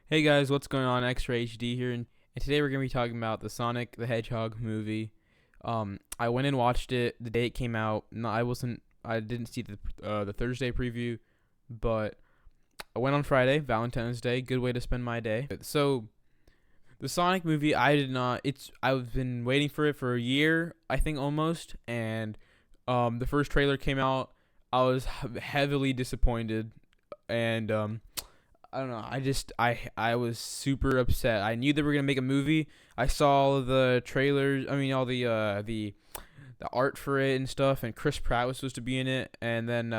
Hey guys, what's going on? X-Ray HD here, and today we're gonna be talking about the Sonic the Hedgehog movie. I went and watched it the day it came out. No, I didn't see the Thursday preview, but I went on Friday, Valentine's Day. Good way to spend my day. So the Sonic movie, I did not. I've been waiting for it for a year, I think almost, and the first trailer came out. I was heavily disappointed, and I don't know. I was super upset. I knew they were gonna make a movie. I saw all the trailers. I mean, all the art for it and stuff. And Chris Pratt was supposed to be in it. And then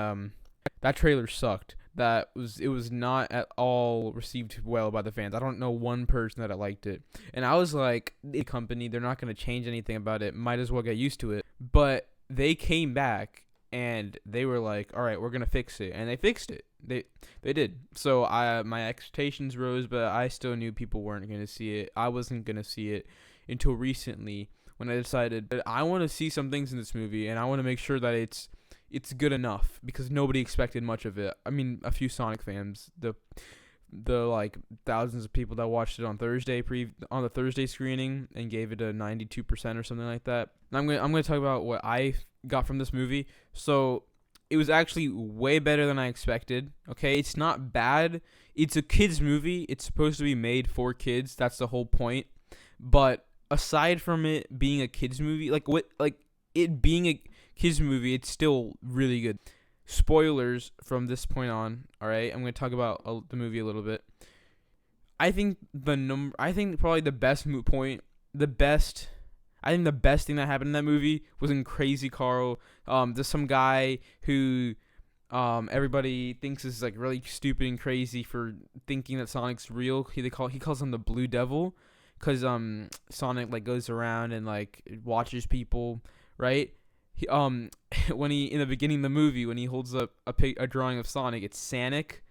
that trailer sucked. It was not at all received well by the fans. I don't know one person that liked it. And I was like, the company, they're not gonna change anything about it. Might as well get used to it. But they came back and they were like, all right, we're gonna fix it, and they fixed it. They did. So my expectations rose, but I still knew people weren't gonna see it. I wasn't gonna see it until recently when I decided that I want to see some things in this movie, and I want to make sure that it's good enough because nobody expected much of it. I mean, a few Sonic fans, the like thousands of people that watched it on on the Thursday screening and gave it a 92% or something like that. And I'm gonna talk about what I got from this movie. So it was actually way better than I expected. Okay, it's not bad. It's a kids movie. It's supposed to be made for kids. That's the whole point. But aside from it being a kids movie, like it being a kids movie, it's still really good. Spoilers from this point on. All right, I'm gonna talk about the movie a little bit. I think probably the best moot point, the best. I think the best thing that happened in that movie was in Crazy Carl. There's some guy who everybody thinks is like really stupid and crazy for thinking that Sonic's real. He calls him the Blue Devil, cause Sonic like goes around and like watches people, right? He, when he in the beginning of the movie when he holds up a drawing of Sonic, it's Sonic,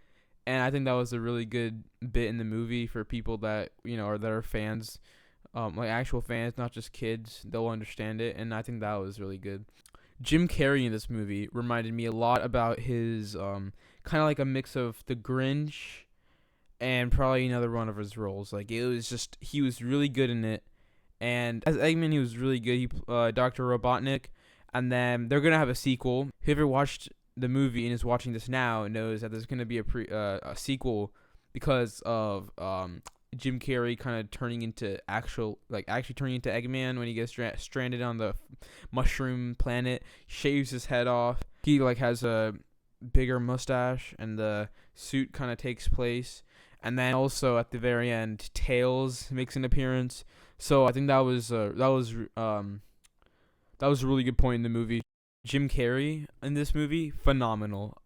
and I think that was a really good bit in the movie for people that or that are fans, like actual fans, not just kids. They'll understand it, and I think that was really good. Jim Carrey in this movie reminded me a lot about his kind of like a mix of The Grinch and probably another one of his roles. Like it was just he was really good in it, and as Eggman he was really good. He Dr. Robotnik, and then they're gonna have a sequel. Whoever watched the movie and is watching this now knows that there's gonna be a sequel because of Jim Carrey kind of turning into actually turning into Eggman when he gets stranded on the mushroom planet, shaves his head off. He like has a bigger mustache, and the suit kind of takes place. And then also at the very end, Tails makes an appearance. So I think that was a really good point in the movie. Jim Carrey in this movie, phenomenal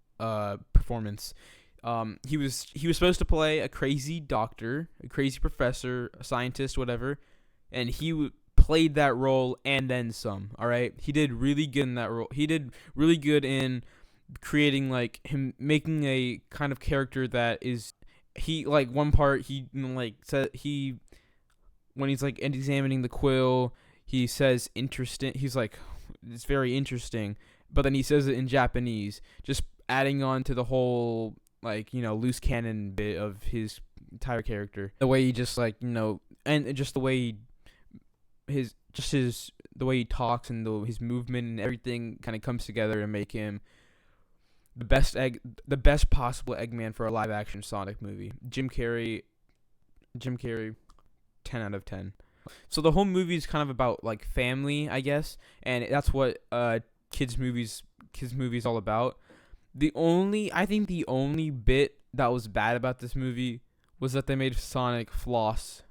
performance. He was supposed to play a crazy doctor, a crazy professor, a scientist, whatever, and played that role and then some. All right, he did really good in that role. He did really good in creating like him making a kind of character that is he like one part he like said he when he's like examining the quill he says interesting. He's like it's very interesting, but then he says it in Japanese, just adding on to the whole like loose cannon bit of his entire character. The way he just like and just the way the way he talks and his movement and everything kind of comes together to make him the best possible Eggman for a live action Sonic movie. Jim Carrey, 10 out of 10. So the whole movie is kind of about like family, I guess, and that's what kids movies all about. I think the only bit that was bad about this movie was that they made Sonic floss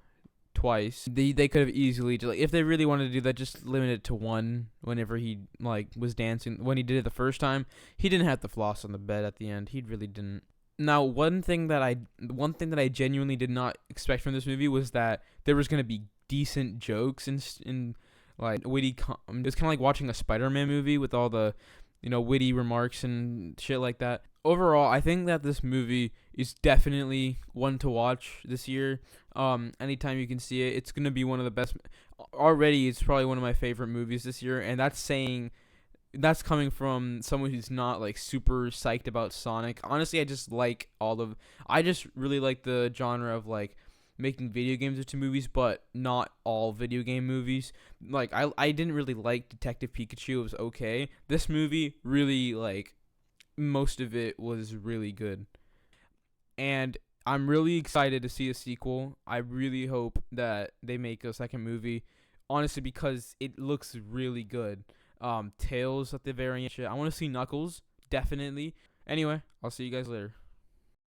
twice. They could have easily just, like, if they really wanted to do that, just limit it to one. Whenever he like was dancing, when he did it the first time, he didn't have to floss on the bed at the end. He really didn't. Now, one thing that I genuinely did not expect from this movie was that there was gonna be decent jokes in like witty. It was kind of like watching a Spider-Man movie with all the witty remarks and shit like that. Overall, I think that this movie is definitely one to watch this year. Anytime you can see it, it's gonna be one of the best. Already, it's probably one of my favorite movies this year, and that's saying that's coming from someone who's not like super psyched about Sonic. Honestly, I just really like the genre of like making video games into movies, but not all video game movies. Like I didn't really like Detective Pikachu. It was okay. This movie really like most of it was really good. And I'm really excited to see a sequel. I really hope that they make a second movie. Honestly, because it looks really good. Tails at the very end. I want to see Knuckles, definitely. Anyway, I'll see you guys later.